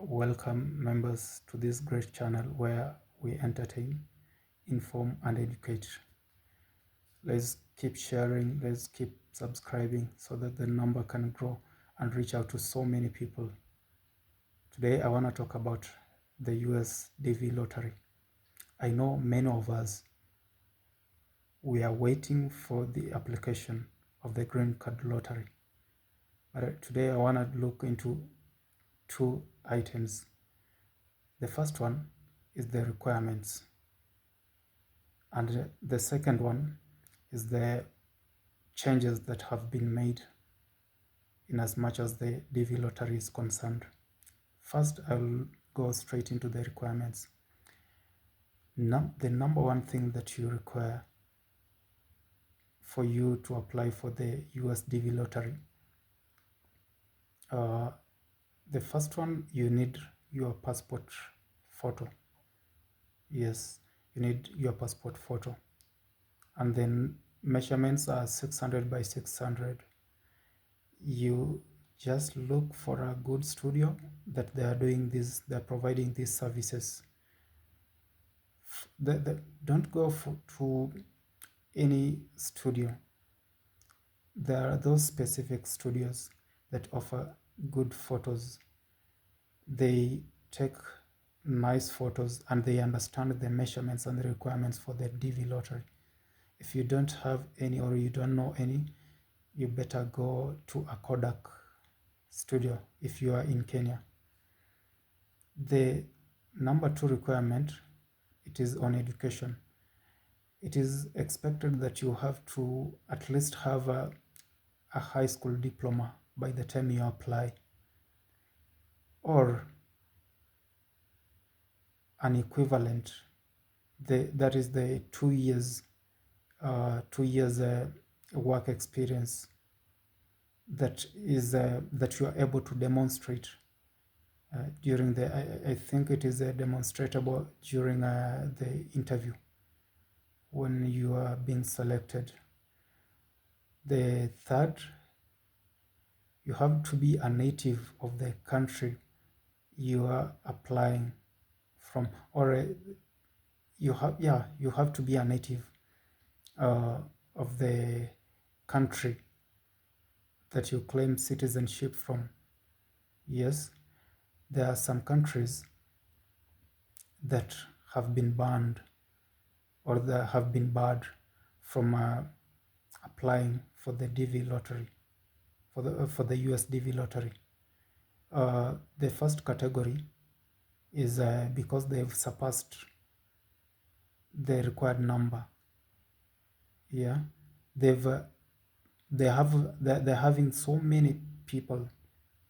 Welcome members to this great channel where we entertain, inform and educate. Let's keep sharing, let's keep subscribing so that the number can grow and reach out to so many people. Today I want to talk about the US DV lottery. I know many of us, we are waiting for the application of the green card lottery. But today I want to look into two items. The first one is the requirements, and the second one is the changes that have been made in as much as the DV lottery is concerned. First, I'll go straight into the requirements. The number one thing that you require for you to apply for the US DV lottery, the first one, you need your passport photo. Yes, you need your passport photo. And then measurements are 600 by 600. You just look for a good studio that they are doing this, they're providing these services. Don't go to any studio. There are those specific studios that offer good photos. They take nice photos and they understand the measurements and the requirements for the DV lottery. If you don't have any or you don't know any, you better go to a Kodak studio if you are in Kenya. The number two requirement, it is on education. It is expected that you have to at least have a high school diploma by the time you apply, or an equivalent. That is the 2 years work experience that you are able to demonstrate during the, I think it is demonstrable during the interview when you are being selected. The third, you have to be a native of the country you are applying from, or you have to be a native of the country that you claim citizenship from. Yes, there are some countries that have been banned or that have been barred from applying for the DV lottery, for the US DV lottery. The first category is because they've surpassed the required number. Yeah, they're having so many people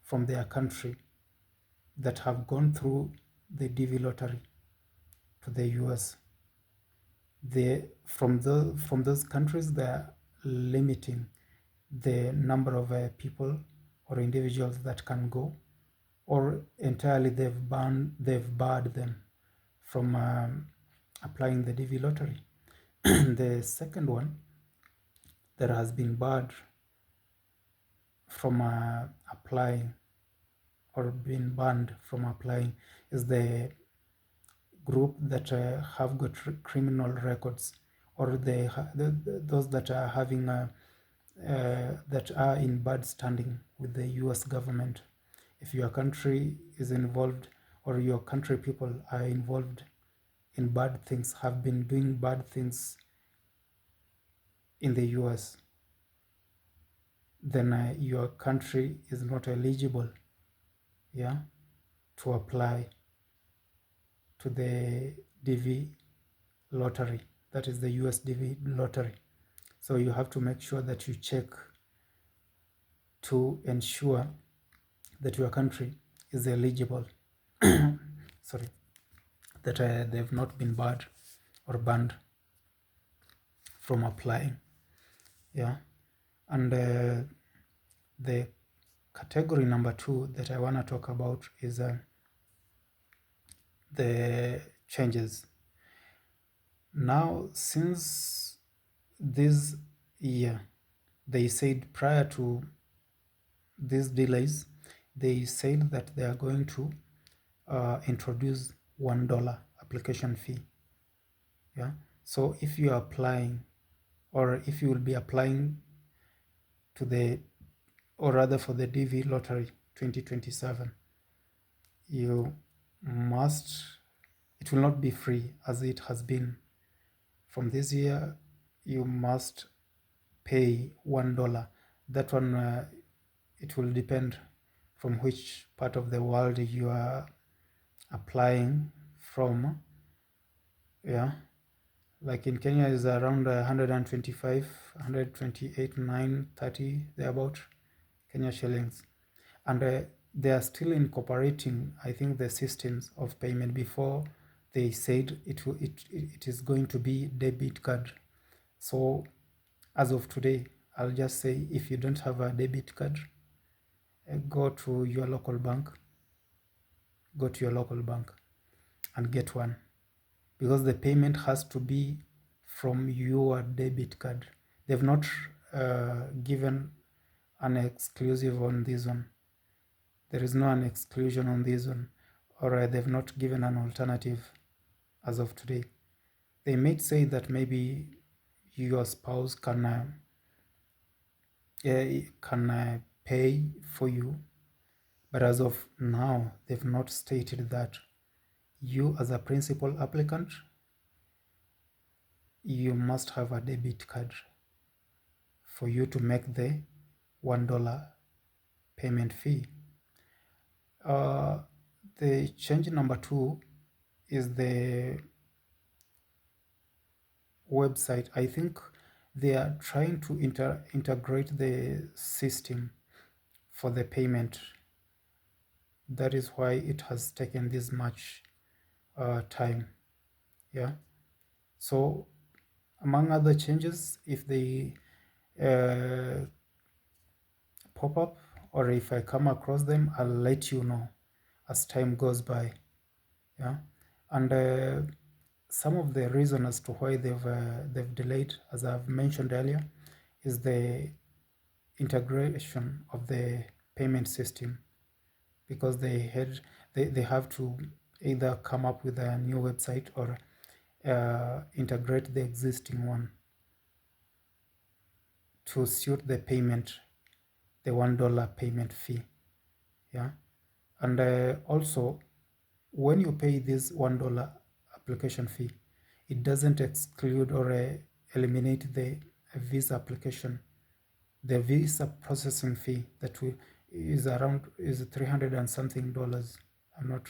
from their country that have gone through the DV lottery to the US. From those countries, they're limiting the number of people or individuals that can go, or entirely they've barred them from applying the DV lottery. The second one that has been barred from applying or been banned from applying is the group that have got criminal records, or those that are having that are in bad standing with the US government. If your country is involved, or your country people are involved in bad things, have been doing bad things in the US, then your country is not eligible, yeah, to apply to the DV lottery, that is the US DV lottery. So you have to make sure that you check to ensure that your country is eligible. Sorry, that they've not been barred or banned from applying. Yeah, and the category number two that I want to talk about is the changes. Now, since this year, they said prior to these delays, they said that they are going to introduce $1 application fee. Yeah. So if you are applying, or if you will be applying to the, or rather for the DV lottery 2027, you must, it will not be free as it has been from this year. You must pay $1. That one, it will depend from which part of the world you are applying from. Yeah, like in Kenya is around 125, 128, 930 thereabout Kenya shillings, and they are still incorporating, I think, the systems of payment. Before they said it is going to be debit card. So as of today, I'll just say, if you don't have a debit card, go to your local bank, and get one, because the payment has to be from your debit card. They've not given an exclusive on this one. There is no an exclusion on this one, or they've not given an alternative as of today. They may say that maybe your spouse can pay for you, but as of now, they've not stated that. You, as a principal applicant, you must have a debit card for you to make the $1 payment fee. The change number 2 is the website. I think they are trying to integrate the system for the payment. That is why it has taken this much time. Yeah. So among other changes, if they pop up, or if I come across them, I'll let you know as time goes by. Yeah. And some of the reasons as to why they've delayed, as I've mentioned earlier, is the integration of the payment system, because they have to either come up with a new website or integrate the existing one to suit the payment, the $1 payment fee. Yeah. And also, when you pay this $1 application fee, it doesn't exclude or eliminate the visa application. The visa processing fee that is around is 300 and something dollars. I'm not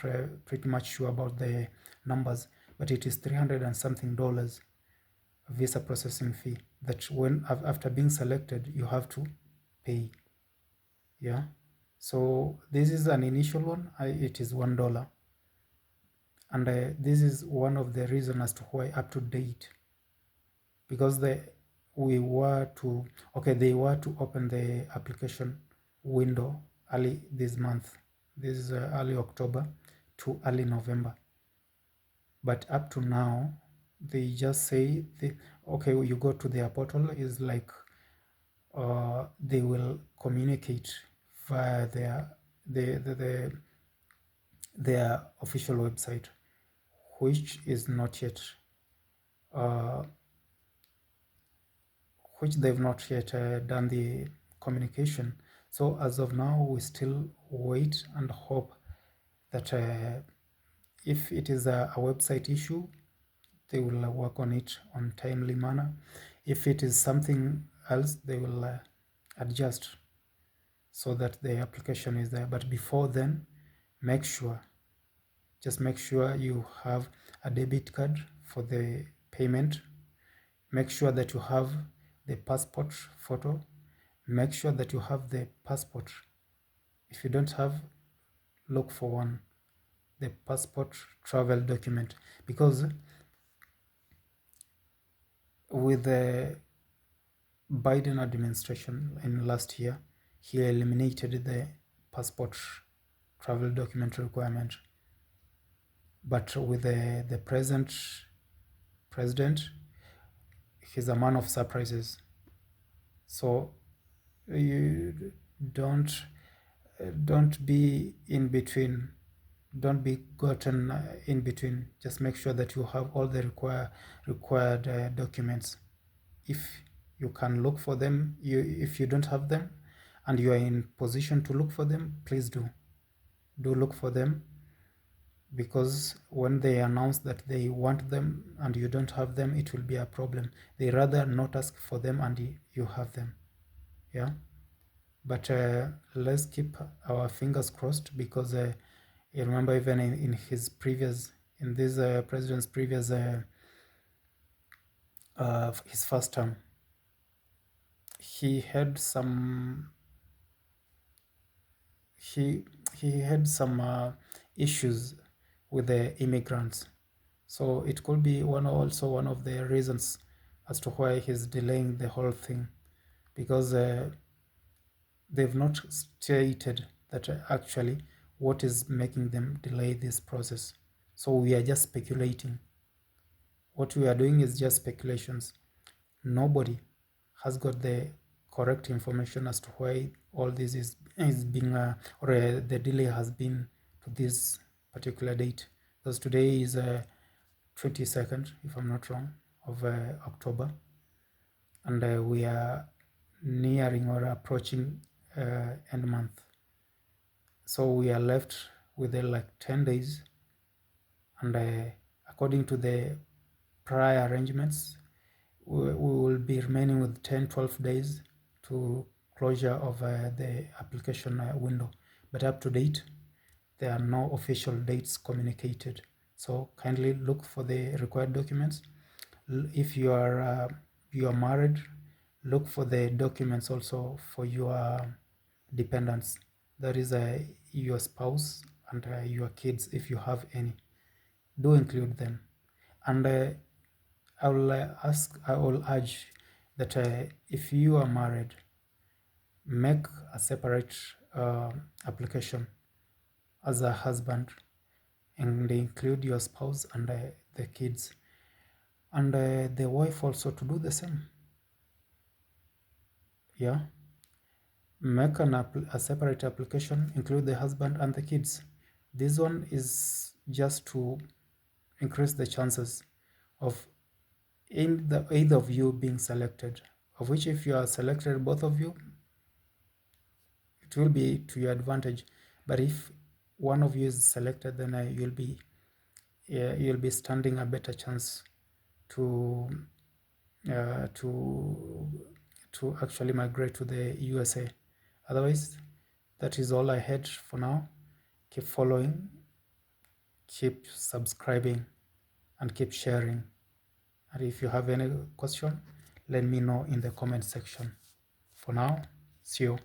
pretty much sure about the numbers, but it is 300 and something dollars visa processing fee that when after being selected you have to pay. Yeah. So this is an initial one. It is $1, and this is one of the reasons as to why up to date, because they were to open the application window early this month. This is early October to early November, but up to now they just say you go to their portal, is like they will communicate via their official website, which is not yet which they've not yet done the communication. So as of now, we still wait and hope that if it is a website issue, they will work on it on timely manner. If it is something else, they will adjust so that the application is there. But before then, just make sure you have a debit card for the payment. Make sure that you have the passport photo. Make sure that you have the passport. If you don't have, look for one, the passport travel document, because with the Biden administration in last year, he eliminated the passport travel document requirement. But with the present president, he's a man of surprises. So you don't be in between don't be gotten in between. Just make sure that you have all the required documents. If you can look for them, if you don't have them and you are in position to look for them, please do look for them, because when they announce that they want them and you don't have them, it will be a problem. They rather not ask for them and you have them. Yeah, but let's keep our fingers crossed, because you remember, even in his previous, in this president's previous his first term, he had some he he had some issues with the immigrants. So it could be also one of the reasons as to why he's delaying the whole thing, because they've not stated that actually what is making them delay this process. So we are just speculating. What we are doing is just speculations. Nobody has got the correct information as to why all this is being the delay has been to this particular date, because today is 22nd, if I'm not wrong, of October, and we are nearing or approaching end month. So we are left with like 10 days, and according to the prior arrangements, we will be remaining with 10-12 days to closure of the application window. But up to date, there are no official dates communicated. So kindly look for the required documents. If you are married, look for the documents also for your dependents. That is your spouse and your kids, if you have any. Do include them. And I will urge that if you are married, make a separate application as a husband, and include your spouse and the kids, and the wife also to do the same. Yeah, make a separate application, include the husband and the kids. This one is just to increase the chances of either of you being selected, of which if you are selected, both of you, it will be to your advantage. But if one of you is selected, then you'll be standing a better chance to uh, to to actually migrate to the USA. Otherwise, that is all I had for now. Keep following, keep subscribing, and keep sharing. And if you have any question, let me know in the comment section. For now, see you.